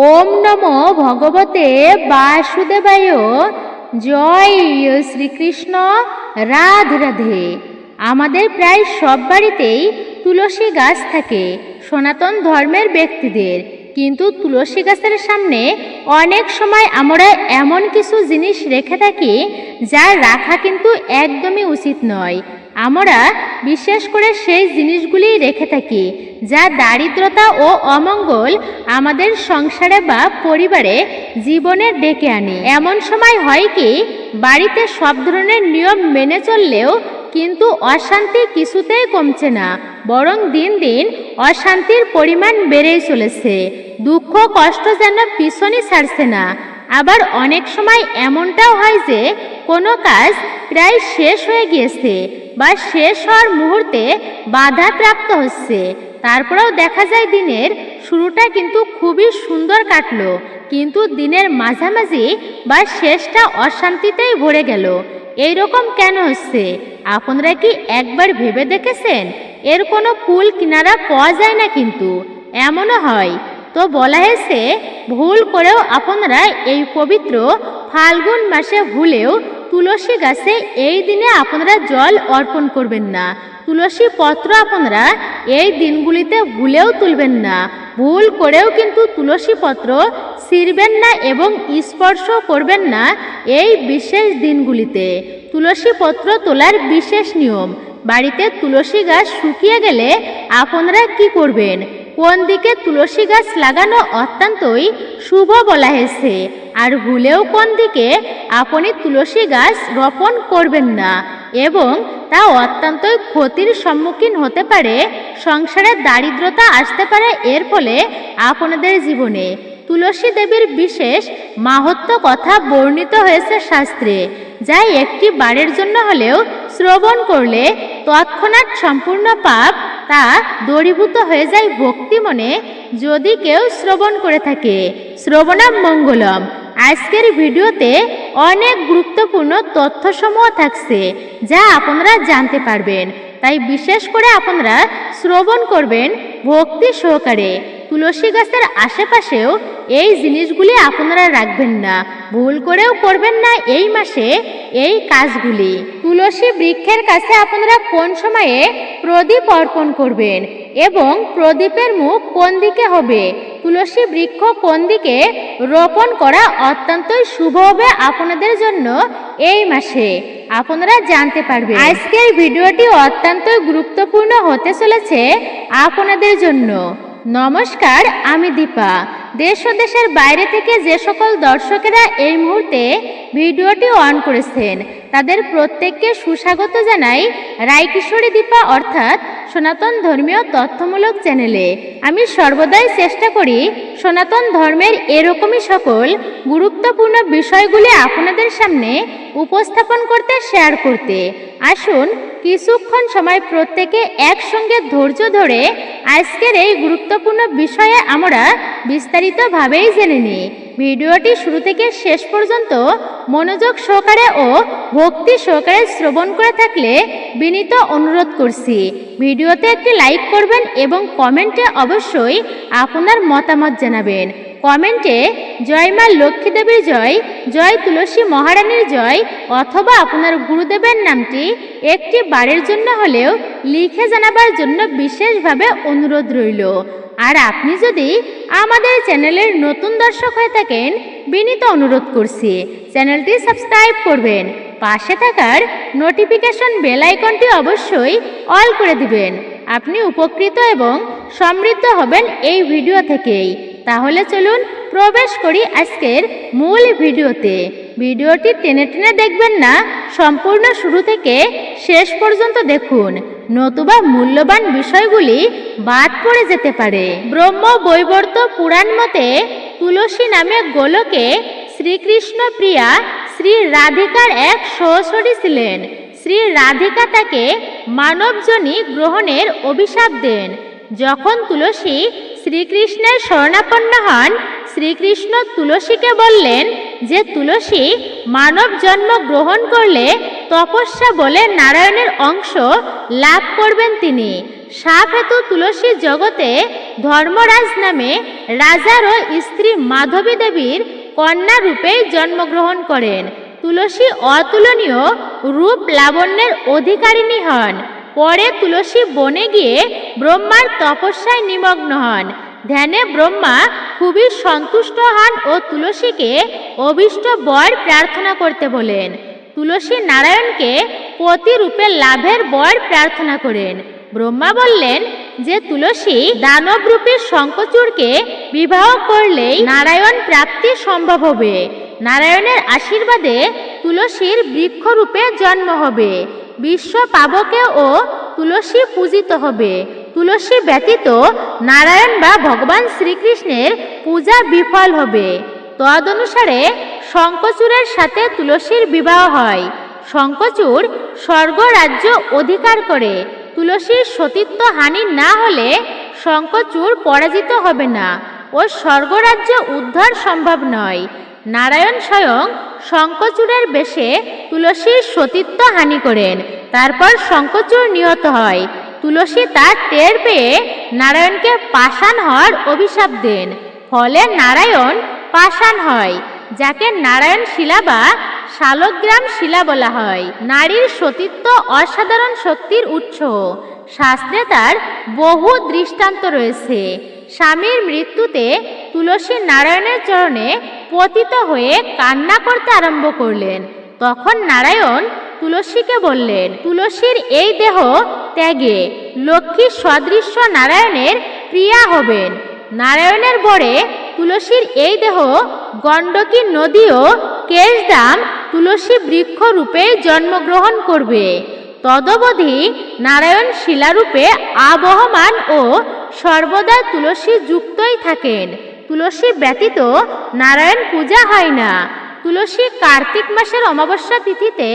ওম নমো ভগবতে বাসুদেবায়। জয় শ্রীকৃষ্ণ। রাধে রাধে। আমাদের প্রায় সব বাড়িতেই তুলসী গাছ থাকে সনাতন ধর্মের ব্যক্তিদের, কিন্তু তুলসী গাছের সামনে অনেক সময় আমরা এমন কিছু জিনিস রেখে থাকি যা রাখা কিন্তু একদমই উচিত নয়। আমরা বিশেষ করে সেই জিনিসগুলি রেখে থাকি যা দারিদ্রতা ও অমঙ্গল আমাদের সংসারে বা পরিবারে জীবনে ডেকে আনে। এমন সময় হয় কি, বাড়িতে সব ধরনের নিয়ম মেনে চললেও কিন্তু অশান্তি কিছুতেই কমছে না, বরং দিন দিন অশান্তির পরিমাণ বেড়েই চলেছে। দুঃখ কষ্ট যেন পিছনই ছাড়ছে না। আবার অনেক সময় এমনটাও হয় যে কোনো কাজ প্রায় শেষ হয়ে গিয়েছে বা শেষ হওয়ার মুহূর্তে বাধাপ্রাপ্ত হচ্ছে, তারপরেও দেখা যায় দিনের শুরুটা কিন্তু খুবই সুন্দর কাটলো, কিন্তু দিনের মাঝামাঝি বা শেষটা অশান্তিতেই ভরে গেল। এইরকম কেন হচ্ছে আপনারা কি একবার ভেবে দেখেছেন? এর কোনো কুল কিনারা পাওয়া যায় না, কিন্তু এমনও হয়। তো বলা হয়েছে ভুল করেও আপনারা এই পবিত্র ফাল্গুন মাসে ভুলেও তুলসী গাছে এই দিনে আপনারা জল অর্পণ করবেন না। তুলসী পত্র আপনারা এই দিনগুলিতে ভুলেও তুলবেন না। ভুল করেও কিন্তু তুলসী পত্র ছিঁড়বেন না এবং স্পর্শ করবেন না এই বিশেষ দিনগুলিতে। তুলসী পত্র তোলার বিশেষ নিয়ম। বাড়িতে তুলসী গাছ শুকিয়ে গেলে আপনারা কি করবেন? কোন দিকে তুলসী গাছ লাগানো অত্যন্তই শুভ বলা হয়েছে, আর ভুলেও কোন দিকে আপনি তুলসী গাছ রোপণ করবেন না, এবং তা অত্যন্তই ক্ষতির সম্মুখীন হতে পারে। সংসারে দারিদ্রতা আসতে পারে এর ফলে আপনাদের জীবনে। তুলসী দেবীর বিশেষ মাহাত্ম্য কথা বর্ণিত হয়েছে শাস্ত্রে, যা একটি বারের জন্য হলেও শ্রবণ করলে তৎক্ষণাৎ সম্পূর্ণ পাপ তা দূরীভূত হয়ে যায় ভক্তি মনে, যদি কেউ শ্রবণ করে থাকে। শ্রবণাম মঙ্গলম। আজকের ভিডিওতে অনেক গুরুত্বপূর্ণ তথ্যসমূহ থাকছে যা আপনারা জানতে পারবেন, তাই বিশেষ করে আপনারা শ্রবণ করবেন ভক্তি সহকারে। তুলসী গাছের আশেপাশেও এই জিনিসগুলি আপনারা রাখবেন না, ভুল করেও করবেন না এই মাসে এই কাজগুলি। তুলসী বৃক্ষের কাছে আপনারা কোন সময়ে প্রদীপ অর্পণ করবেন এবং প্রদীপের মুখ কোন দিকে হবে, তুলসী বৃক্ষ কোন দিকে রোপণ করা অত্যন্তই শুভ হবে আপনাদের জন্য এই মাসে, আপনারা জানতে পারবেন। আজকের ভিডিওটি অত্যন্তই গুরুত্বপূর্ণ হতে চলেছে আপনাদের জন্য। নমস্কার, আমি দীপা। দেশ ও দেশের বাইরে থেকে যে সকল দর্শকেরা এই মুহূর্তে ভিডিওটি অন করেছেন তাদের প্রত্যেককে সুস্বাগত জানাই রায়কিশোরী দীপা অর্থাৎ সনাতন ধর্মীয় তথ্যমূলক চ্যানেলে। আমি সর্বদাই চেষ্টা করি সনাতন ধর্মের এরকমই সকল গুরুত্বপূর্ণ বিষয়গুলি আপনাদের সামনে উপস্থাপন করতে, শেয়ার করতে। আসুন কিছুক্ষণ সময় প্রত্যেকে একসঙ্গে ধৈর্য ধরে আজকের এই গুরুত্বপূর্ণ বিষয়ে আমরা বিস্তারিতভাবেই জেনে নিই। ভিডিওটি শুরু থেকে শেষ পর্যন্ত মনোযোগ সহকারে ও ভক্তি সহকারে শ্রবণ করে থাকলে বিনীত অনুরোধ করছি ভিডিওতে একটি লাইক করবেন এবং কমেন্টে অবশ্যই আপনার মতামত জানাবেন। কমেন্টে জয় মা লক্ষ্মী দেবীর জয়, জয় তুলসী মহারানীর জয়, অথবা আপনার গুরুদেবের নামটি একটি বারের জন্য হলেও লিখে জানাবার জন্য বিশেষভাবে অনুরোধ রইল। আর আপনি যদি আমাদের চ্যানেলের নতুন দর্শক হয়ে থাকেন, বিনীত অনুরোধ করছি চ্যানেলটি সাবস্ক্রাইব করবেন, পাশে থাকার নোটিফিকেশন বেল আইকনটি অবশ্যই অল করে দিবেন। আপনি উপকৃত এবং সমৃদ্ধ হবেন এই ভিডিও থেকেই। তাহলে চলুন প্রবেশ করি আজকের মূল ভিডিওতে। ভিডিওটি টেনে টেনে দেখবেন না, সম্পূর্ণ শুরু থেকে শেষ পর্যন্ত দেখুন, নতুবা মূল্যবান বিষয়গুলি বাদ পড়ে যেতে পারে। ব্রহ্ম বৈবর্ত পুরাণ মতে তুলসী নামে গোলকে শ্রীকৃষ্ণ প্রিয়া শ্রী রাধিকার এক সহচরী ছিলেন। শ্রী রাধিকা তাকে মানবজনী গ্রহণের অভিশাপ দেন। যখন তুলসী শ্রীকৃষ্ণের শরণাপন্ন হন, শ্রীকৃষ্ণ তুলসীকে বললেন যে তুলসী মানব জন্ম গ্রহণ করলে তপস্যা বলে নারায়ণের অংশ লাভ করবেন তিনি। শাপ হেতু তুলসী জগতে ধর্মরাজ নামে রাজার ও স্ত্রী মাধবী দেবীর কন্যা রূপে জন্মগ্রহণ করেন। তুলসী অতুলনীয় রূপ লাবণ্যের অধিকারিণী হন। পরে তুলসী বনে গিয়ে ব্রহ্মার তপস্যায় নিমগ্ন হন। ধ্যানে ব্রহ্মা খুবই সন্তুষ্ট হন ও তুলসীকে অভীষ্ট বর প্রার্থনা করতে বলেন। তুলসী নারায়ণকে পতি রূপে লাভের বর প্রার্থনা করেন। ব্রহ্মা বললেন যে তুলসী দানবরূপী শঙ্খচূড়কে বিবাহ করলেই নারায়ণ প্রাপ্তি সম্ভব হবে। নারায়ণের আশীর্বাদে তুলসীর বৃক্ষরূপে জন্ম হবে। বিশ্ব পাবকে ও তুলসী পূজিত হবে। তুলসী ব্যতীত নারায়ণ বা ভগবান শ্রীকৃষ্ণের পূজা বিফল হবে। তদনুসারে শঙ্খচূড়ের সাথে তুলসীর বিবাহ হয়। শঙ্খচূড় স্বর্গ রাজ্য অধিকার করে। তুলসীর সতীত্ব হানি না হলে শঙ্খচূড় পরাজিত হবে না ও স্বর্গরাজ্য উদ্ধার সম্ভব নয়। নারায়ণ স্বয়ং শঙ্খচূড়ের বেশে তুলসীর সতীত্ব হানি করেন। তারপর শঙ্খচূড় নিহত হয়। তুলসী তা টের পেয়ে নারায়ণকে পাষাণ হওয়ার অভিশাপ দেন। ফলে নারায়ণ পাষাণ হয়, যাকে নারায়ণ শিলা বা শালগ্রাম শিলা বলা হয়। নারীর সতীত্ব অসাধারণ শক্তির উৎস। শাস্ত্রে তার বহু দৃষ্টান্ত রয়েছে। স্বামীর মৃত্যুতে তুলসী নারায়ণের চরণে পতিত হয়ে কান্না করতে আরম্ভ করলেন। তখন নারায়ণ তুলসীকে বললেন, তুলসীর এই দেহ ত্যাগে লক্ষ্মী সদৃশ্য নারায়ণের প্রিয়া হবেন। নারায়ণের বরে তুলসীর এই দেহ গণ্ডকী নদী ও কেশদাম তুলসী বৃক্ষ রূপে জন্মগ্রহণ করবে। তদবধি নারায়ণ শিলারূপে আবহমান ও সর্বদা তুলসী যুক্তই থাকেন। তুলসী ব্যতীত নারায়ণ পূজা হয় না। তুলসী কার্তিক মাসের অমাবস্যা তিথিতে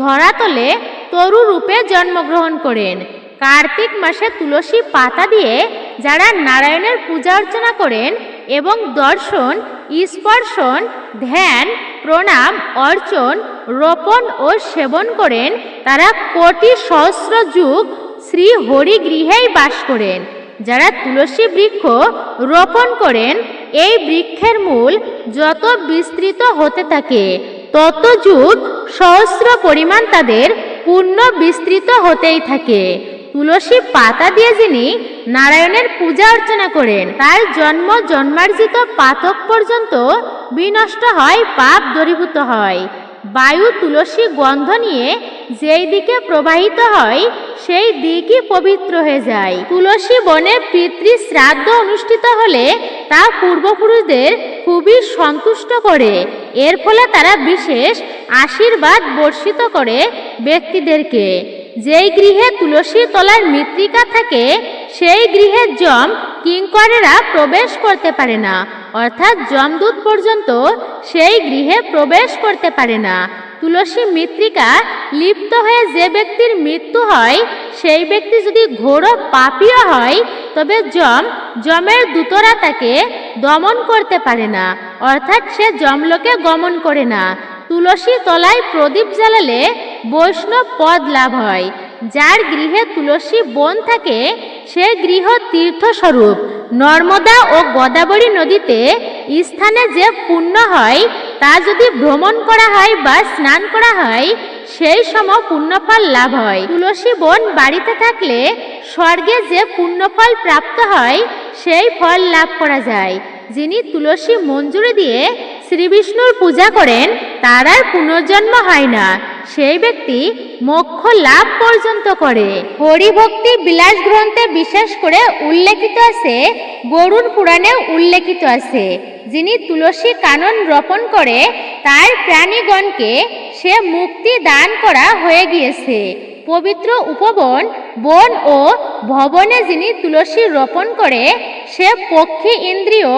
ধরাতলে তরু রূপে জন্মগ্রহণ করেন। কার্তিক মাসে তুলসী পাতা দিয়ে যারা নারায়ণের পূজা অর্চনা করেন এবং দর্শন, স্পর্শন, ধ্যান, প্রণাম, অর্চন, রোপণ ও সেবন করেন, তারা কোটি সহস্র যুগ শ্রী হরি গৃহেই বাস করেন। যারা তুলসী বৃক্ষ রোপণ করেন, এই বৃক্ষের মূল যত বিস্তৃত হতে থাকে তত যুগ সহস্র পরিমাণ তাদের পূর্ণ বিস্তৃত হতেই থাকে। তুলসী পাতা দিয়ে যিনি নারায়ণের পূজা অর্চনা করেন, তার জন্ম জন্মার্জিত পাতক পর্যন্ত বিনষ্ট হয়, পাপ দূরীভূত হয়। বায়ু তুলসী গন্ধ নিয়ে যেই দিকে প্রবাহিত হয় সেই দিকই পবিত্র হয়ে যায়। তুলসী বনে পিতৃ শ্রাদ্ধ অনুষ্ঠিত হলে তা পূর্বপুরুষদের খুবই সন্তুষ্ট করে। এর ফলে তারা বিশেষ আশীর্বাদ বর্ষিত করে ব্যক্তিদেরকে। যেই গৃহে তুলসী তলার মৃত্তিকা থাকে সেই গৃহে যম কিঙ্করেরা প্রবেশ করতে পারে না, অর্থাৎ যমদূত পর্যন্ত সেই গৃহে প্রবেশ করতে পারে না। তুলসী মৃত্তিকা লিপ্ত হয়ে যে ব্যক্তির মৃত্যু হয়, সেই ব্যক্তি যদি ঘোর পাপীও হয়, তবে যমের দূতরা তাকে দমন করতে পারে না, অর্থাৎ সে যমলোকে গমন করে না। তুলসী তলায় প্রদীপ জ্বালালে বৈষ্ণব পদ লাভ হয়। যার গৃহে তুলসী বন থাকে সে গৃহ তীর্থস্বরূপ। নর্মদা ও গোদাবরী নদীতে স্থানে যে পুণ্য হয় তা যদি ভ্রমণ করা হয় বা স্নান করা হয়, সেই সম পুণ্যফল লাভ হয়। তুলসী বন বাড়িতে থাকলে স্বর্গে যে পুণ্যফল প্রাপ্ত হয় সেই ফল লাভ করা যায়। যিনি তুলসী মঞ্জুরি দিয়ে শ্রীবিষ্ণুর পূজা করেন তার আর পুনর্জন্ম হয় না, সেই ব্যক্তি মোক্ষ লাভ পর্যন্ত করে। হরিভক্তি বিলাস গ্রন্থে বিশেষ করে উল্লেখিত আছে, গরুড় পুরাণে উল্লেখিত আছে, যিনি তুলসী কানন রোপণ করে তার প্রাণীগণকে সে মুক্তি দান করা হয়ে গিয়েছে। পবিত্র উপবন, বন ও ভবনে যিনি তুলসী রোপণ করে সে পক্ষী ইন্দ্রিয়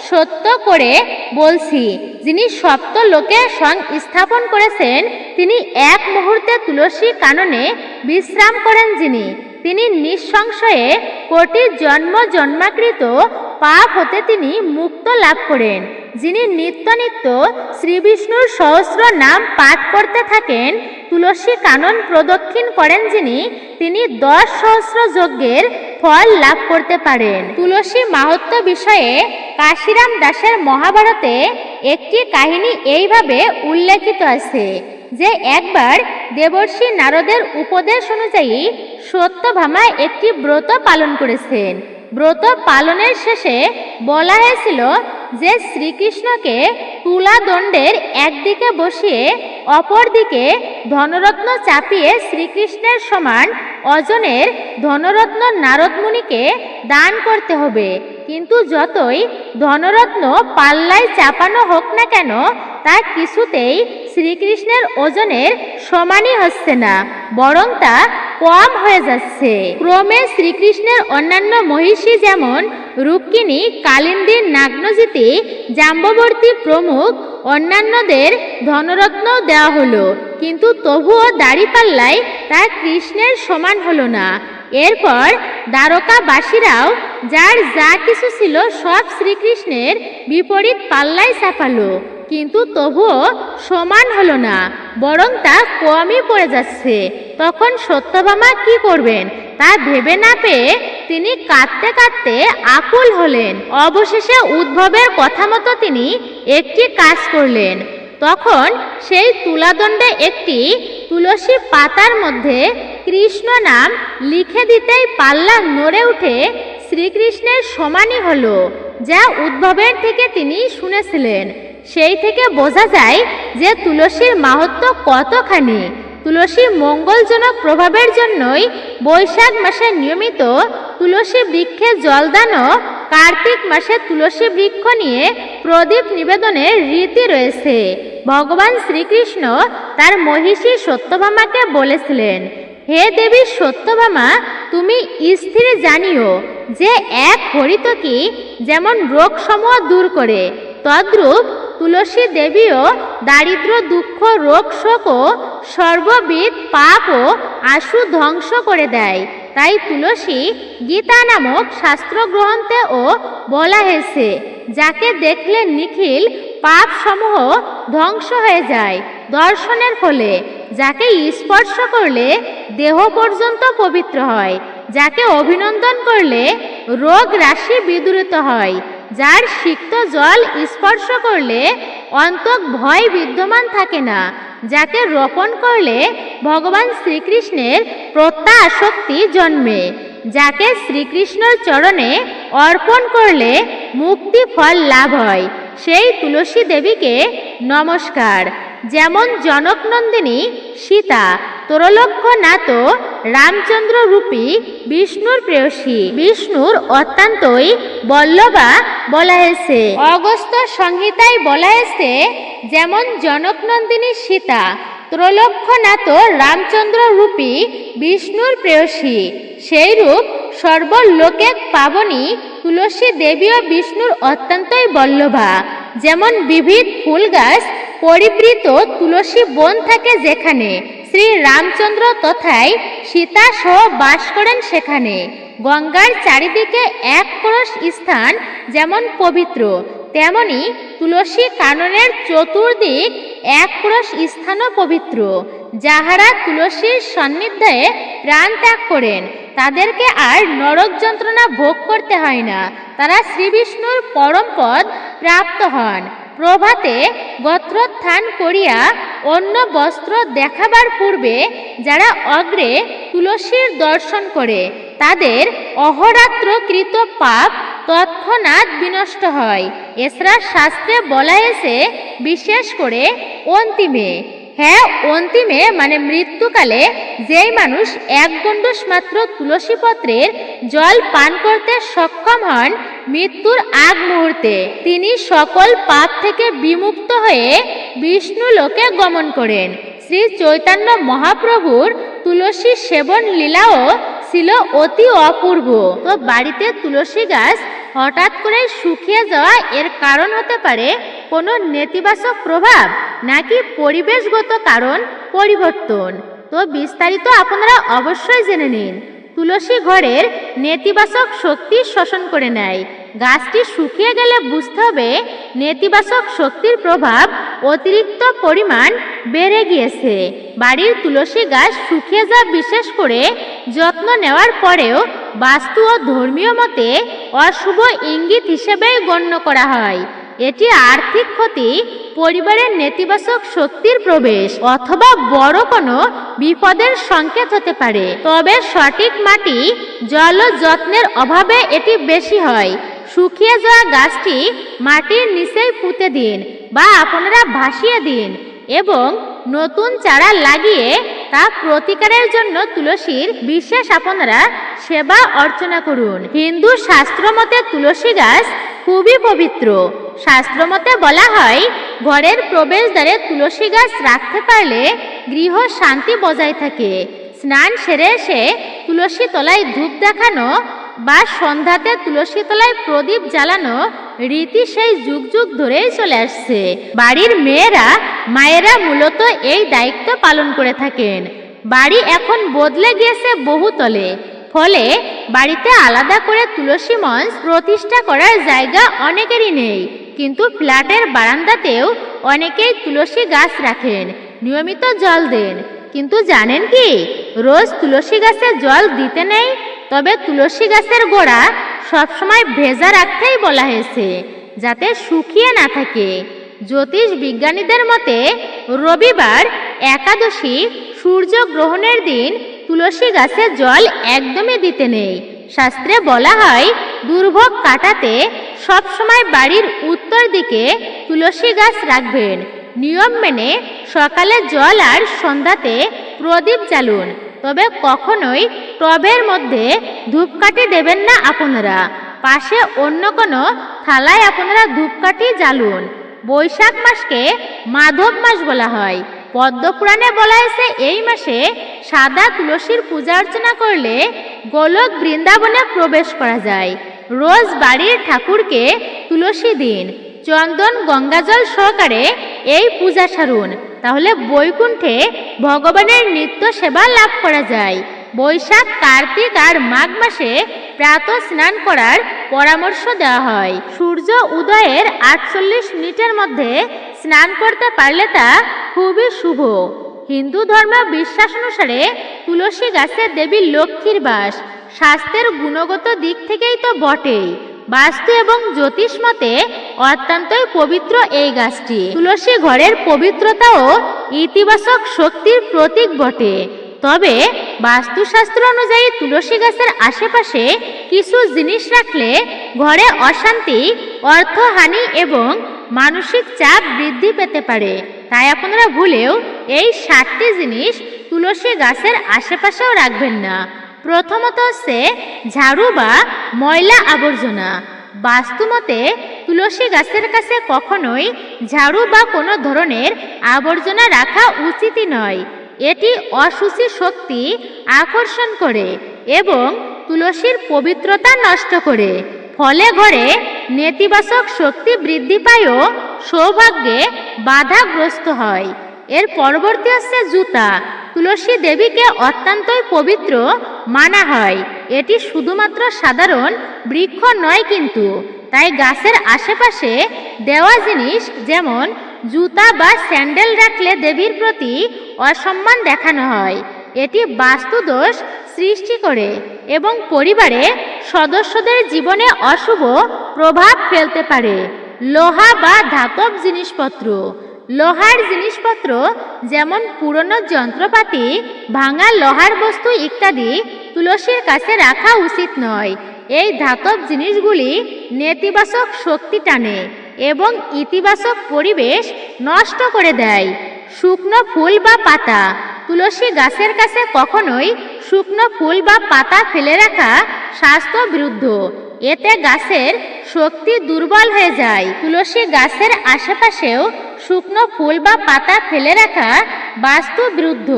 সত্য করে বলছি। যিনি সপ্ত লোকে স্থাপন করেছেন তিনি এক মুহূর্তে তুলসী কাননে বিশ্রাম করেন। যিনি তিনি নিঃসংশয়ে কোটি জন্ম জন্মাকৃত পাপ হতে তিনি মুক্ত লাভ করেন। যিনি নিত্য নিত্য শ্রী বিষ্ণুর সহস্র নাম পাঠ করতে থাকেন, তুলসী কানন প্রদক্ষিণ করেন যিনি, তিনি 10 সহস্র যজ্ঞের ফল লাভ করতে পারেন। তুলসী মাহাত্ম্য বিষয়ে কাশিরাম দাসের মহাভারতে একটি কাহিনী এইভাবে উল্লেখিত আছে যে একবার দেবর্ষি নারদের উপদেশ অনুযায়ী সত্যভামা একটি ব্রত পালন করেছেন। ব্রত পালনের শেষে বলা হয়েছিল যে শ্রীকৃষ্ণকে তুলাদণ্ডের একদিকে বসিয়ে অপরদিকে ধনরত্ন চাপিয়ে শ্রীকৃষ্ণের সমান ওজনের ধনরত্ন নারদ মুনিকে দান করতে হবে। কিন্তু যতই ধনরত্ন পাল্লায় চাপানো হোক না কেন, তা কিছুতেই শ্রীকৃষ্ণের ওজনের সমানই হচ্ছে না, বরং তা কম হয়ে যাচ্ছে। ক্রমে শ্রীকৃষ্ণের অন্যান্য মহিষী যেমন রুক্মিণী, কালিন্দী, নাগ্নজিতি, জাম্ববর্তী প্রমুখ অন্যান্যদের ধনরত্ন দেওয়া হলো, কিন্তু তবুও দাড়িপাল্লায় তা কৃষ্ণের সমান হলো না। এরপর দ্বারকাবাসীরাও যার যা কিছু ছিল সব শ্রীকৃষ্ণের বিপরীত পাল্লায় চাপালো, কিন্তু তবুও সমান হলো না, বরং তা কমই পড়ে যাচ্ছে। তখন সত্যভামা কি করবেন তা ভেবে না পেয়ে তিনি কাঁদতে কাঁদতে আকুল হলেন। অবশেষে উদ্ভবের কথা মতো তিনি একটি কাজ করলেন। তখন সেই তুলাদণ্ডে একটি তুলসী পাতার মধ্যে কৃষ্ণ নাম লিখে দিতেই পাল্লা নড়ে উঠে শ্রীকৃষ্ণের সমানই হলো, যা উদ্ভবের থেকে তিনি শুনেছিলেন। সেই থেকে বোঝা যায় যে তুলসীর মাহাত্ম্য কতখানি। তুলসী মঙ্গলজনক প্রভাবের জন্যই বৈশাখ মাসে নিয়মিত তুলসী বৃক্ষে জলদান ও কার্তিক মাসে তুলসী বৃক্ষ নিয়ে প্রদীপ নিবেদনের রীতি রয়েছে। ভগবান শ্রীকৃষ্ণ তার মহিষী সত্যভামাকে বলেছিলেন, হে দেবী সত্যভামা, তুমি স্থির জানিও যে এক হরিতকি যেমন রোগসমূহ দূর করে, তদ্রূপ তুলসী দেবীও দারিদ্র, দুঃখ, রোগ, শোক ও সর্ববিধ পাপ ও আশু ধ্বংস করে দেয়। তাই তুলসী গীতা নামক শাস্ত্র গ্রন্থে ও বলা হয়েছে, যাকে দেখলে নিখিল পাপ সমূহ ধ্বংস হয়ে যায় দর্শনের ফলে, যাকে স্পর্শ করলে দেহ পর্যন্ত পবিত্র হয়, যাকে অভিনন্দন করলে রোগ রাশি বিদূরিত হয়, যার সিক্ত জল স্পর্শ করলে অন্তক ভয় বিদ্যমান থাকে না, যাকে রোপণ করলে ভগবান শ্রীকৃষ্ণের প্রত্যাশক্তি জন্মে, যাকে শ্রীকৃষ্ণের চরণে অর্পণ করলে মুক্তি ফল লাভ হয়, সেই তুলসী দেবীকে নমস্কার। যেমন জনকনন্দিনী সীতা ত্রৈলোক্যনাথ রামচন্দ্র রূপী বিষ্ণুর প্রেয়সী, বিষ্ণুর অত্যন্তই বল্লভা বলা হয়েছে। অগস্ত্য সংহিতায় বলা হয়েছে, যেমন জনকনন্দিনী সীতা ত্রৈলোক্যনাথ রামচন্দ্র রূপী বিষ্ণুর প্রেয়সী, সেই রূপ সর্বলোকে পাবনী তুলসী দেবীও বিষ্ণুর অত্যন্তই বল্লভা। যেমন বিবিধ ফুল গাছ পরিবৃত তুলসী বন থাকে যেখানে, শ্রী রামচন্দ্র তথায় সীতা সহ বাস করেন সেখানে। গঙ্গার চারিদিকে এক ক্রোশ স্থান যেমন পবিত্র, তেমনি তুলসী কাননের চতুর্দিক এক ক্রোশ স্থানও পবিত্র। যাহারা তুলসীর সান্নিধ্যে প্রাণ ত্যাগ করেন, তাদেরকে আর নরক যন্ত্রণা ভোগ করতে হয় না, তারা শ্রীবিষ্ণুর পরম পদ প্রাপ্ত হন। প্রভাতে গোত্রোত্থান করিয়া অন্য বস্ত্র দেখাবার পূর্বে যারা অগ্রে তুলসীর দর্শন করে, তাদের অহরাত্র কৃত পাপ তৎক্ষণাৎ বিনষ্ট হয়। এছাড়া শাস্ত্রে বলা হয়েছে, বিশেষ করে অন্তিমে, হ্যাঁ অন্তিমে মানে মৃত্যুকালে যেই মানুষ এক গণ্ডূষ মাত্র তুলসী পত্রের জল পান করতে সক্ষম হন মৃত্যুর আগ মুহূর্তে, তিনি সকল পাপ থেকে বিমুক্ত হয়ে বিষ্ণু লোকে গমন করেন। শ্রী চৈতন্য মহাপ্রভুর তুলসী সেবন লীলাও ছিল অতি অপূর্ব। তো বাড়িতে তুলসী গাছ হঠাৎ করে শুকিয়ে যাওয়া এর কারণ হতে পারে কোনো নেতিবাচক প্রভাব, নাকি পরিবেশগত কারণ পরিবর্তন। তো বিস্তারিত আপনারা অবশ্যই জেনে নিন। তুলসী ঘরের নেতিবাচক শক্তি শোষণ করে নেয়। গাছটি শুকিয়ে গেলে বুঝতে হবে নেতিবাচক শক্তির প্রভাব অতিরিক্ত পরিমাণ বেড়ে গিয়েছে। বাড়ির তুলসী গাছ শুকিয়ে যাওয়া বিশেষ করে যত্ন নেওয়ার পরেও বাস্তু ও ধর্মীয় মতে অশুভ ইঙ্গিত হিসেবেই গণ্য করা হয়। এটি আর্থিক ক্ষতি, পরিবারের নেতিবাচক শক্তির প্রবেশ অথবা বড় কোনো বিপদের সংকেত হতে পারে। তবে সঠিক মাটি, জল ও যত্নের অভাবে এটি বেশি হয়। শুকিয়ে যাওয়া গাছটি মাটির নিচেই পুঁতে দিন বা আপনারা ভাসিয়ে দিন এবং নতুন চারা লাগিয়ে তা প্রতিকারের জন্য তুলসীর বিশেষ আপনারা সেবা অর্চনা করুন। হিন্দু শাস্ত্র মতে তুলসী গাছ খুবই পবিত্র। শাস্ত্রমতে বলা হয়, ঘরের প্রবেশদ্বারে তুলসী গাছ রাখতে পারলে গৃহ শান্তি বজায় থাকে। স্নান সেরে এসে তুলসী তলায় ধূপ দেখানো বা সন্ধ্যাতে তুলসী তলায় প্রদীপ জ্বালানো রীতি সেই যুগ যুগ ধরেই চলে আসছে। বাড়ির মায়েরা মূলত এই দায়িত্ব পালন করে থাকেন। বাড়ি এখন বদলে গিয়েছে বহুতলে, ফলে বাড়িতে আলাদা করে তুলসী মঞ্চ প্রতিষ্ঠা করার জায়গা অনেকেরই নেই। কিন্তু ফ্ল্যাটের বারান্দাতেও অনেকেই তুলসী গাছ রাখেন, নিয়মিত জল দেন। কিন্তু জানেন কি, রোজ তুলসী গাছে জল দিতে নেই। তবে তুলসী গাছের গোড়া সবসময় ভেজা রাখতেই বলা হয়েছে, যাতে শুকিয়ে না থাকে। জ্যোতিষ বিজ্ঞানীদের মতে রবিবার, একাদশী, সূর্যগ্রহণের দিন তুলসী গাছে জল একদমই দিতে নেই। শাস্ত্রে বলা হয়, দুর্ভোগ কাটাতে সবসময় বাড়ির উত্তর দিকে তুলসী গাছ রাখবেন। নিয়ম মেনে সকালে জল আর সন্ধ্যাতে প্রদীপ জ্বালুন। তবে কখনোই টবের মধ্যে ধূপকাঠি দেবেন না আপনারা। পাশে অন্য কোনো থালায় আপনারা ধূপকাঠি জ্বালুন। বৈশাখ মাসকে মাধব মাস বলা হয়। পদ্মপুরাণে বলা হয়েছে, এই মাসে সাদা তুলসীর পূজা অর্চনা করলে গোলক বৃন্দাবনে প্রবেশ করা যায়। রোজ বাড়ির ঠাকুরকে তুলসী দিন, চন্দন গঙ্গাজল সহকারে এই পূজা সারুন। তাহলে বৈকুণ্ঠে ভগবানের নিত্য সেবা লাভ করা যায়। বৈশাখ, কার্তিক আর মাঘ মাসে প্রাতঃ স্নান করার পরামর্শ দেওয়া হয়। সূর্য উদয়ের 48 মিনিটের মধ্যে স্নান করতে পারলে তা খুবই শুভ। হিন্দু ধর্ম বিশ্বাস অনুসারে তুলসী গাছে দেবী লক্ষ্মীর বাস। স্বাস্থ্যের গুণগত দিক থেকেই তো বটেই, বাস্তু এবং জ্যোতিষ মতে অত্যন্তই পবিত্র এই গাছটি। তুলসী ঘরের পবিত্রতা ও ইতিবাচক শক্তির প্রতীক বটে। তবে বাস্তুশাস্ত্র অনুযায়ী তুলসী গাছের আশেপাশে কিছু জিনিস রাখলে ঘরে অশান্তি, অর্থহানি এবং মানসিক চাপ বৃদ্ধি পেতে পারে। তাই আপনারা ভুলেও এই 7টি জিনিস তুলসী গাছের আশেপাশেও রাখবেন না। প্রথমত হচ্ছে ঝাড়ু বা ময়লা আবর্জনা। বাস্তুমতে তুলসী গাছের কাছে কখনোই ঝাড়ু বা কোনো ধরনের আবর্জনা রাখা উচিতই নয়। এটি অশুচি শক্তি আকর্ষণ করে এবং তুলসীর পবিত্রতা নষ্ট করে। ফলে ঘরে নেতিবাচক শক্তি বৃদ্ধি পায় ও সৌভাগ্যে বাধাগ্রস্ত হয়। এর পরবর্তী হচ্ছে জুতা। তুলসী দেবীকে অত্যন্তই পবিত্র মানা হয়। এটি শুধুমাত্র সাধারণ বৃক্ষ নয়, কিন্তু তাই গাছের আশেপাশে দেওয়া জিনিস যেমন জুতা বা স্যান্ডেল রাখলে দেবীর প্রতি অসম্মান দেখানো হয়। এটি বাস্তুদোষ সৃষ্টি করে এবং পরিবারে সদস্যদের জীবনে অশুভ প্রভাব ফেলতে পারে। লোহা বা ধাতব জিনিসপত্র। লোহার জিনিসপত্র যেমন পুরনো যন্ত্রপাতি, ভাঙা লোহার বস্তু ইত্যাদি তুলসীর কাছে রাখা উচিত নয়। এই ধাতব জিনিসগুলি নেতিবাচক শক্তি টানে এবং ইতিবাচক পরিবেশ নষ্ট করে দেয়। শুকনো ফুল বা পাতা। তুলসী গাছের কাছে কখনোই শুকনো ফুল বা পাতা ফেলে রাখা স্বাস্থ্য বিরুদ্ধ। এতে গাছের শক্তি দুর্বল হয়ে যায়। তুলসী গাছের আশেপাশেও শুকনো ফুল বা পাতা ফেলে রাখা বাস্তু বিরুদ্ধ।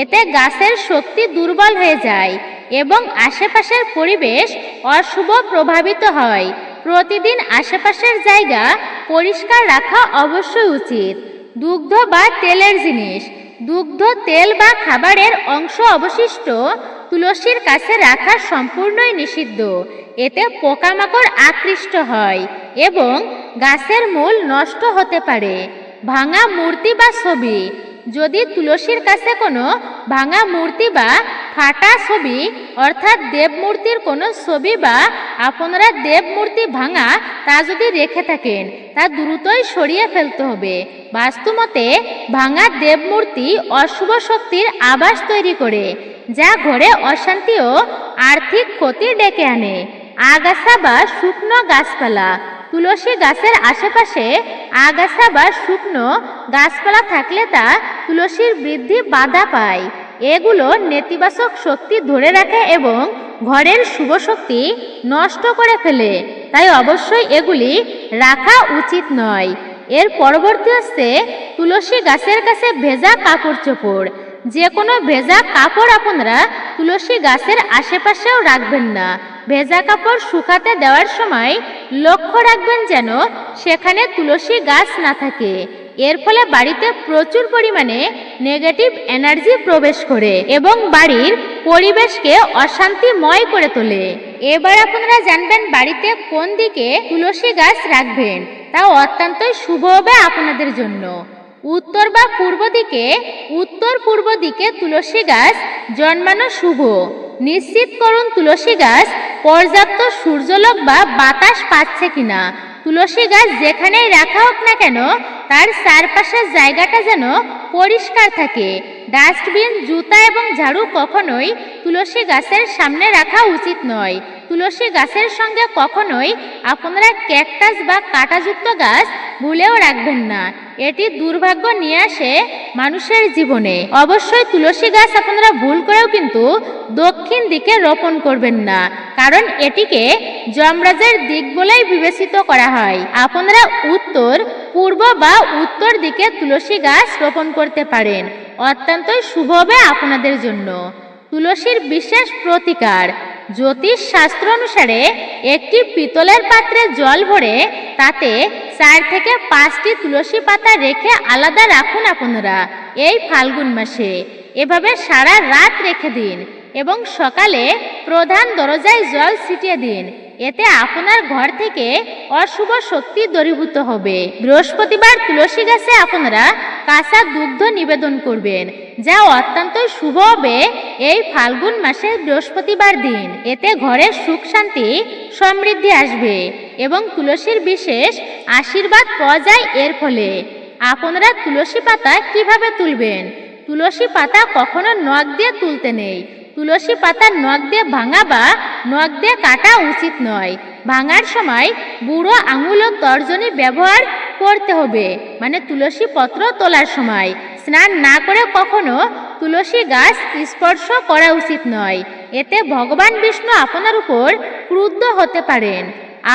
এতে গাছের শক্তি দুর্বল হয়ে যায় এবং আশেপাশের পরিবেশ অশুভ প্রভাবিত হয়। প্রতিদিন আশেপাশের জায়গা পরিষ্কার রাখা অবশ্যই উচিত। দুগ্ধ বা তেলের জিনিস। দুগ্ধ, তেল বা খাবারের অংশ অবশিষ্ট তুলসীর কাছে রাখা সম্পূর্ণই নিষিদ্ধ। এতে পোকামাকড় আকৃষ্ট হয় এবং গাছের মূল নষ্ট হতে পারে। ভাঙা মূর্তি বা ছবি, যদি তুলসীর কাছে কোনো ভাঙা মূর্তি বা ফাটা ছবি অর্থাৎ দেবমূর্তির কোনো ছবি বা আপনারা দেবমূর্তি ভাঙা তা যদি রেখে থাকেন, তা দ্রুতই সরিয়ে ফেলতে হবে। বাস্তুমতে ভাঙা দেবমূর্তি অশুভ শক্তির আবাস তৈরি করে, যা ঘরে অশান্তি ও আর্থিক ক্ষতি ডেকে আনে। আগাছা বা শুকনো গাছপালা, তুলসী গাছের আশেপাশে আগাছা বা শুকনো গাছপালা থাকলে তা তুলসীর বৃদ্ধি বাধা পায়। এগুলো নেতিবাচক শক্তি ধরে রাখে এবং ঘরের শুভ শক্তি নষ্ট করে ফেলে, তাই অবশ্যই এগুলি রাখা উচিত নয়। এর পরবর্তী হচ্ছে তুলসী গাছের কাছে ভেজা কাপড় চোপড়। যে কোনো ভেজা কাপড় আপনারা তুলসী গাছের আশেপাশেও রাখবেন না। ভেজা কাপড় শুকাতে দেওয়ার সময় লক্ষ্য রাখবেন যেন সেখানে তুলসী গাছ না থাকে। এর ফলে বাড়িতে প্রচুর পরিমাণে নেগেটিভ এনার্জি প্রবেশ করে এবং বাড়ির পরিবেশকে অশান্তিময় করে তোলে। এবার আপনারা জানবেন বাড়িতে কোন দিকে তুলসী গাছ রাখবেন, তা অত্যন্তই শুভ হবে আপনাদের জন্য। উত্তর বা পূর্ব দিকে, উত্তর পূর্ব দিকে তুলসী গাছ জন্মানো শুভ। নিশ্চিত করুন তুলসী গাছ পর্যাপ্ত সূর্যালোক বা বাতাস পাচ্ছে কিনা। তুলসী গাছ যেখানেই রাখা হোক না কেন তার চারপাশের জায়গাটা যেন পরিষ্কার থাকে। ডাস্টবিন, জুতা এবং ঝাড়ু কখনোই তুলসী গাছের সামনে রাখা উচিত নয়। তুলসী গাছের সঙ্গে কখনোই আপনারা ক্যাকটাস বা কাঁটাযুক্ত গাছ ভুলেও রাখবেন না। এটি দুর্ভাগ্য নিয়ে আসে মানুষের জীবনে। অবশ্যই তুলসী গাছ আপনারা ভুল করেও কিন্তু দক্ষিণ দিকে রোপণ করবেন না, কারণ এটিকে যমরাজের দিক বলেই বিবেচিত করা হয়। আপনারা উত্তর, পূর্ব বা উত্তর দিকে তুলসী গাছ রোপণ করতে পারেন, অত্যন্তই শুভ হবে আপনাদের জন্য। তুলসীর বিশেষ প্রতিকার, জ্যোতিষ শাস্ত্র অনুসারে একটি পিতলের পাত্রে জল ভরে তাতে 4 থেকে 5টি তুলসী পাতা রেখে আলাদা রাখুন আপনারা এই ফাল্গুন মাসে। এভাবে সারা রাত রেখে দিন এবং সকালে প্রধান দরজায় জল ছিটিয়ে দিন। এতে আপনার ঘর থেকে অশুভ শক্তি দূরীভূত হবে। বৃহস্পতিবার তুলসী গাছে আপনারা কাঁচা দুগ্ধ নিবেদন করবেন, যা অত্যন্তই শুভ হবে এই ফাল্গুন মাসের বৃহস্পতিবার দিন। এতে ঘরে সুখ, শান্তি, সমৃদ্ধি আসবে এবং তুলসীর বিশেষ আশীর্বাদ পাওয়া যায় এর ফলে। আপনারা তুলসী পাতা কিভাবে তুলবেন? তুলসী পাতা কখনো নখ দিয়ে তুলতে নেই। তুলসী পাতা নখ দিয়ে ভাঙা বা নখ দিয়ে কাটা উচিত নয়। ভাঙার সময় বুড়ো আঙুল ও তর্জনী ব্যবহার করতে হবে, মানে তুলসী পত্র তোলার সময়। স্নান না করে কখনো তুলসী গাছ স্পর্শ করা উচিত নয়। এতে ভগবান বিষ্ণু আপনার উপর ক্রুদ্ধ হতে পারেন।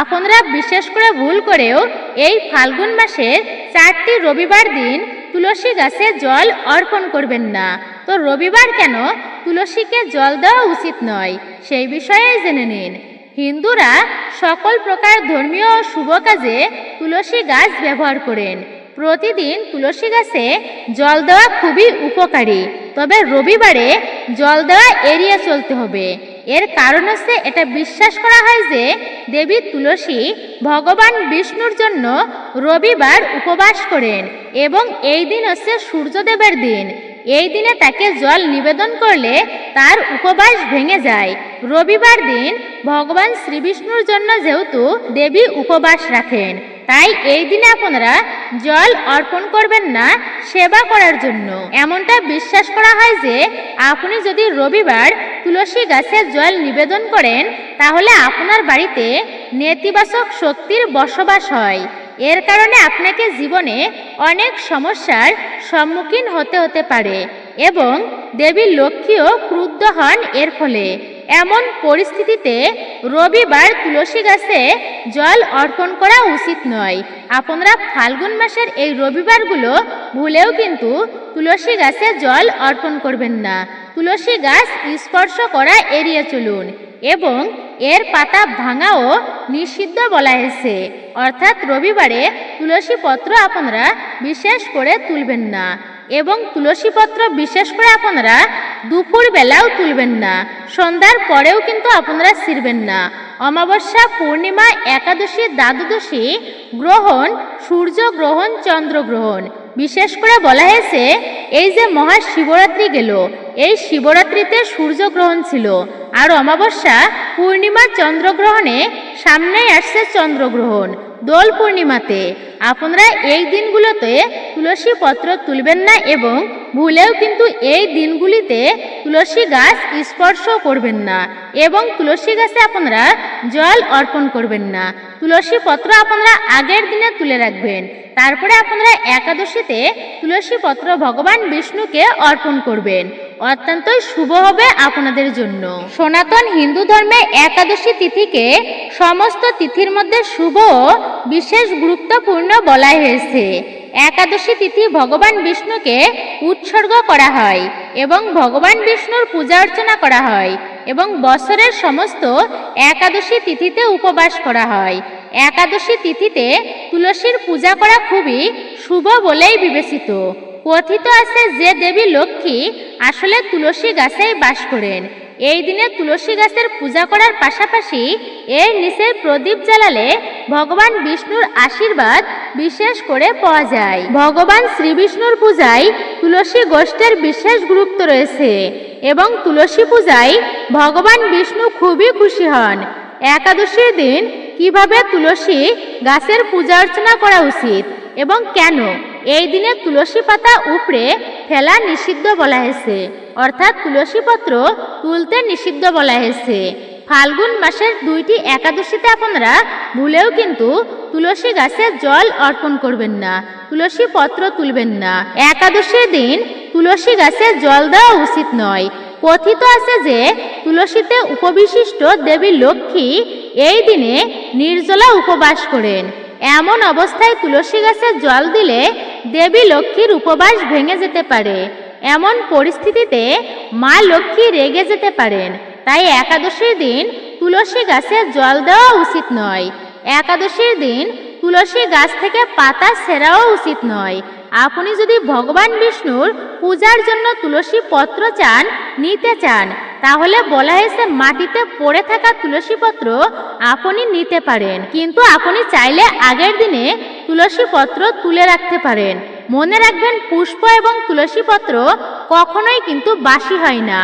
আপনারা বিশেষ করে ভুল করেও এই ফাল্গুন মাসের 4টি রবিবার দিন তুলসী গাছে জল অর্পণ করবেন না। তো রবিবার কেন তুলসীকে জল দেওয়া উচিত নয় সেই বিষয়ে জেনে নিন। হিন্দুরা সকল প্রকার ধর্মীয় ও শুভ কাজে তুলসী গাছ ব্যবহার করেন। প্রতিদিন তুলসী গাছে জল দেওয়া খুবই উপকারী, তবে রবিবারে জল দেওয়া এড়িয়ে চলতে হবে। এর কারণ হচ্ছে এটা বিশ্বাস করা হয় যে দেবী তুলসী ভগবান বিষ্ণুর জন্য রবিবার উপবাস করেন এবং এই দিন হচ্ছে সূর্যদেবের দিন। এই দিনে তাকে জল নিবেদন করলে তার উপবাস ভেঙে যায়। রবিবার দিন ভগবান শ্রীবিষ্ণুর জন্য যেহেতু দেবী উপবাস রাখেন, তাই এই দিনে আপনারা জল অর্পণ করবেন না সেবা করার জন্য। এমনটা বিশ্বাস করা হয় যে আপনি যদি রবিবার তুলসী গাছে জল নিবেদন করেন তাহলে আপনার বাড়িতে নেতিবাচক শক্তির বসবাস হয়। এর কারণে আপনাকে জীবনে অনেক সমস্যার সম্মুখীন হতে পারে এবং দেবী লক্ষ্মীও ক্রুদ্ধ হন এর ফলে। এমন পরিস্থিতিতে রবিবার তুলসী গাছে জল অর্পণ করা উচিত নয়। আপনারা ফাল্গুন মাসের এই রবিবারগুলো ভুলেও কিন্তু তুলসী গাছে জল অর্পণ করবেন না। তুলসী গাছ স্পর্শ করা এড়িয়ে চলুন এবং এর পাতা ভাঙাও নিষিদ্ধ বলা হয়েছে, অর্থাৎ রবিবারে তুলসী পত্র আপনারা বিশেষ করে তুলবেন না। এবং তুলসী পত্র বিশেষ করে আপনারা দুপুর বেলাও তুলবেন না, সন্ধ্যার পরেও কিন্তু আপনারা ছিঁড়বেন না। অমাবস্যা, পূর্ণিমা, একাদশী, দ্বাদশী গ্রহণ, সূর্য গ্রহণ, চন্দ্রগ্রহণ, বিশেষ করে বলা হয়েছে এই যে মহাশিবরাত্রি গেল, এই শিবরাত্রিতে সূর্যগ্রহণ ছিল, আর অমাবস্যা, পূর্ণিমা, চন্দ্রগ্রহণে সামনেই আসছে চন্দ্রগ্রহণ দোল পূর্ণিমাতে। আপনারা এই দিনগুলোতে তুলসী পত্র তুলবেন না এবং ভুলেও কিন্তু এই দিনগুলিতে তুলসী গাছ স্পর্শ করবেন না এবং তুলসী গাছে আপনারা জল অর্পণ করবেন না। তুলসী পত্র আপনারা আগের দিনে তুলে রাখবেন, তারপরে আপনারা একাদশীতে তুলসী পত্র ভগবান বিষ্ণুকে অর্পণ করবেন। অত্যন্তই শুভ হবে আপনাদের জন্য। সনাতন হিন্দু ধর্মে একাদশী তিথিকে সমস্ত তিথির মধ্যে শুভ ও বিশেষ গুরুত্বপূর্ণ বলা হয়েছে। একাদশী তিথি ভগবান বিষ্ণুকে উৎসর্গ করা হয় এবং ভগবান বিষ্ণুর পূজা অর্চনা করা হয় এবং বছরের সমস্ত একাদশী তিথিতে উপবাস করা হয়। একাদশী তিথিতে তুলসীর পূজা করা খুবই শুভ বলেই বিবেচিত। কথিত আছে যে দেবী লক্ষ্মী আসলে তুলসী গাছেই বাস করেন। এই দিনে তুলসী গাছের পূজা করার পাশাপাশি এর নিচে প্রদীপ জ্বালালে ভগবান বিষ্ণুর আশীর্বাদ বিশেষ করে পাওয়া যায়। ভগবান শ্রীবিষ্ণুর পূজায় তুলসী গোষ্ঠের বিশেষ গুরুত্ব রয়েছে এবং তুলসী পূজায় ভগবান বিষ্ণু খুবই খুশি হন। একাদশীর দিন কিভাবে তুলসী গাছের পূজা অর্চনা করা উচিত এবং কেন এই দিনে তুলসী পাতা উপড়ে ফেলা নিষিদ্ধ বলা হয়েছে, অর্থাৎ তুলসী পত্র তুলতে নিষিদ্ধ বলা হয়েছে। ফাল্গুন মাসের 2টি একাদশীতে আপনারা ভুলেও কিন্তু তুলসী গাছে জল অর্পণ করবেন না, তুলসী পত্র তুলবেন না। একাদশীর দিন তুলসী গাছে জল দেওয়া উচিত নয়। কথিত আছে যে তুলসীতে উপবিশিষ্ট দেবী লক্ষ্মী এই দিনে নির্জলা উপবাস করেন। এমন অবস্থায় তুলসী গাছে জল দিলে দেবী লক্ষ্মীর উপবাস ভেঙে যেতে পারে। এমন পরিস্থিতিতে মা লক্ষ্মী রেগে যেতে পারেন। তাই একাদশীর দিন তুলসী গাছে জল দেওয়া উচিত নয়। একাদশীর দিন তুলসী গাছ থেকে পাতা ছেঁড়াও উচিত নয়। আপনি যদি ভগবান বিষ্ণুর পূজার জন্য তুলসী পত্র নিতে চান, তাহলে বলা হয়েছে মাটিতে পড়ে থাকা তুলসী পত্র আপনি নিতে পারেন, কিন্তু আপনি চাইলে আগের দিনে তুলসী পত্র তুলে রাখতে পারেন। মনে রাখবেন, পুষ্প এবং তুলসী পত্র কখনোই কিন্তু বাসি হয় না।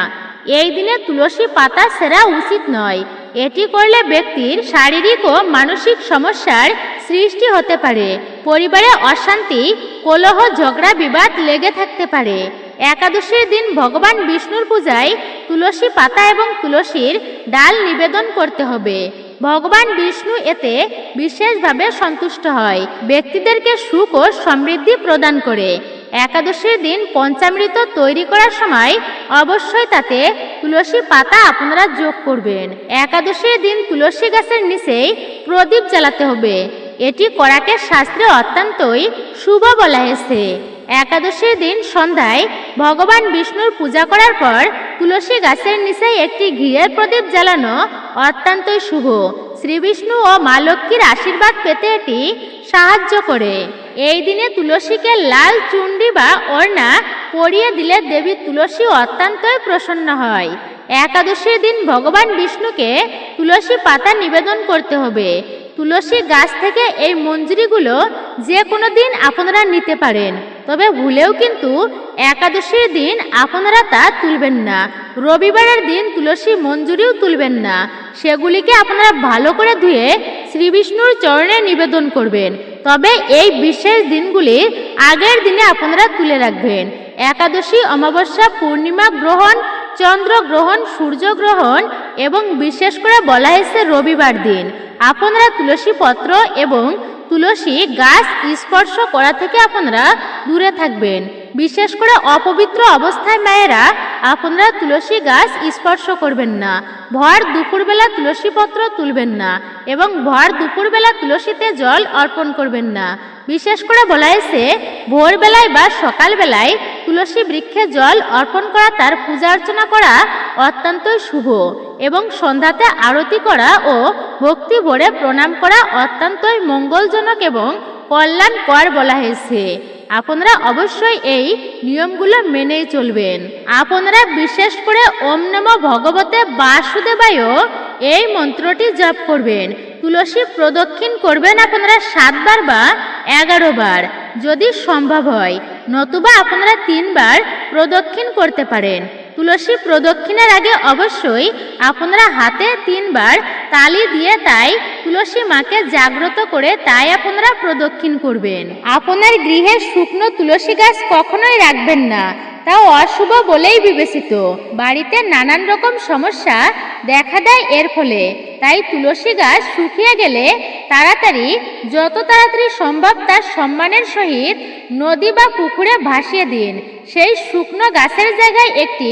এই দিনে তুলসী পাতা ছেঁড়া উচিত নয়। এটি করলে ব্যক্তির শারীরিক ও মানসিক সমস্যার সৃষ্টি হতে পারে। পরিবারে অশান্তি, কলহ, ঝগড়া বিবাদ লেগে থাকতে পারে। একাদশীর দিন ভগবান বিষ্ণুর পূজায় তুলসী পাতা এবং তুলসীর ডাল নিবেদন করতে হবে। ভগবান বিষ্ণু এতে বিশেষভাবে সন্তুষ্ট হয়, ব্যক্তিদেরকে সুখ ও সমৃদ্ধি প্রদান করে। একাদশীর দিন পঞ্চামৃত তৈরি করার সময় অবশ্যই তাতে তুলসী পাতা আপনারা যোগ করবেন। একাদশীর দিন তুলসী গাছের নিচেই প্রদীপ জ্বালাতে হবে। এটি করাকে শাস্ত্রে অত্যন্তই শুভ বলা হয়েছে। একাদশীর দিন সন্ধ্যায় ভগবান বিষ্ণুর পূজা করার পর তুলসী গাছের নিচে একটি ঘিয়ের প্রদীপ জ্বালানো অত্যন্তই শুভ। শ্রীবিষ্ণু ও মা লক্ষ্মীর আশীর্বাদ পেতে এটি সাহায্য করে। এই দিনে তুলসীকে লাল চুন্ডি বা ওড়না পরিয়ে দিলে দেবী তুলসী অত্যন্তই প্রসন্ন হয়। একাদশীর দিন ভগবান বিষ্ণুকে তুলসী পাতা নিবেদন করতে হবে। তুলসী গাছ থেকে এই মঞ্জুরিগুলো যে কোনো দিন আপনারা নিতে পারেন, তবে ভুলেও কিন্তু একাদশীর দিন আপনারা তা তুলবেন না। রবিবারের দিন তুলসী মঞ্জুরিও তুলবেন না। সেগুলিকে আপনারা ভালো করে ধুয়ে শ্রীবিষ্ণুর চরণে নিবেদন করবেন। তবে এই বিশেষ দিনগুলির আগের দিনে আপনারা তুলে রাখবেন। একাদশী, অমাবস্যা, পূর্ণিমা গ্রহণ, চন্দ্রগ্রহণ, সূর্যগ্রহণ এবং বিশেষ করে বলা হয়েছে রবিবার দিন আপনারা তুলসী পত্র এবং তুলসী গাছ স্পর্শ করা থেকে আপনারা দূরে থাকবেন। বিশেষ করে অপবিত্র অবস্থায় মায়েরা আপনারা তুলসী গাছ স্পর্শ করবেন না। ভর দুপুরবেলা তুলসী পত্র তুলবেন না এবং ভর দুপুরবেলা তুলসীতে জল অর্পণ করবেন না। বিশেষ করে বলা হয়েছে ভোরবেলায় বা সকালবেলায় তুলসী বৃক্ষে জল অর্পণ করা, তার পূজা অর্চনা করা অত্যন্তই শুভ এবং সন্ধ্যাতে আরতি করা ও ভক্তি ভরে প্রণাম করা অত্যন্তই মঙ্গলজনক এবং কল্যাণকর বলা হয়েছে। আপনারা অবশ্যই এই নিয়মগুলো মেনেই চলবেন। আপনারা বিশেষ করে ওম নমো ভগবতে বাসুদেবায় এই মন্ত্রটি জপ করবেন। তুলসী প্রদক্ষিণ করবেন আপনারা 7 বার বা 11 বার যদি সম্ভব হয়, নতুবা আপনারা 3 বার প্রদক্ষিণ করতে পারেন। তুলসী প্রদক্ষিণের আগে অবশ্যই আপনারা হাতে 3 বার তালি দিয়ে তাই তুলসী মাকে জাগ্রত করে তাই আপনারা প্রদক্ষিণ করবেন। আপনার গৃহে শুকনো তুলসী গাছ কখনোই রাখবেন না, তা অশুভ বলেই বিবেচিত। বাড়িতে নানান রকম সমস্যা দেখা দেয় এর ফলে। তাই তুলসী গাছ শুকিয়ে গেলে যত তাড়াতাড়ি সম্ভব তার সম্মানের সহিত নদী বা পুকুরে ভাসিয়ে দিন। সেই শুকনো গাছের জায়গায় একটি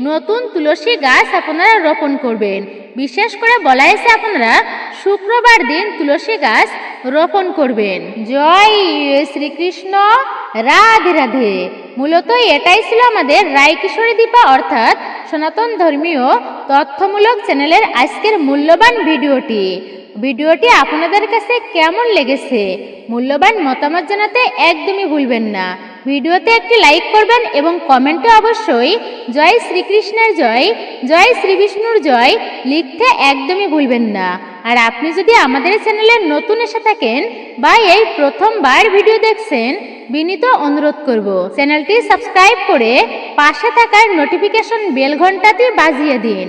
নতুন তুলসী গাছ আপনারা রোপণ করবেন। বিশেষ করে বলা হয়েছে আপনারা শুক্রবার দিন তুলসী গাছ রোপণ করবেন। জয় শ্রীকৃষ্ণ, রাধে রাধে। মূলত এটাই ছিল আমাদের রায়কিশোরী দীপা অর্থাৎ সনাতন ধর্মীয় তথ্যমূলক চ্যানেলের আজকের মূল্যবান ভিডিওটি আপনাদের কাছে কেমন লেগেছে মূল্যবান মতামত জানাতে একদমই ভুলবেন না। ভিডিওতে একটি লাইক করবেন এবং কমেন্টে অবশ্যই জয় শ্রীকৃষ্ণের জয়, জয় শ্রী বিষ্ণুর জয় লিখতে একদমই ভুলবেন না। আর আপনি যদি আমাদের চ্যানেলে নতুন এসে থাকেন বা এই প্রথমবার ভিডিও দেখছেন, বিনীত অনুরোধ করব চ্যানেলটি সাবস্ক্রাইব করে পাশে থাকার নোটিফিকেশন বেল ঘন্টাটি বাজিয়ে দিন।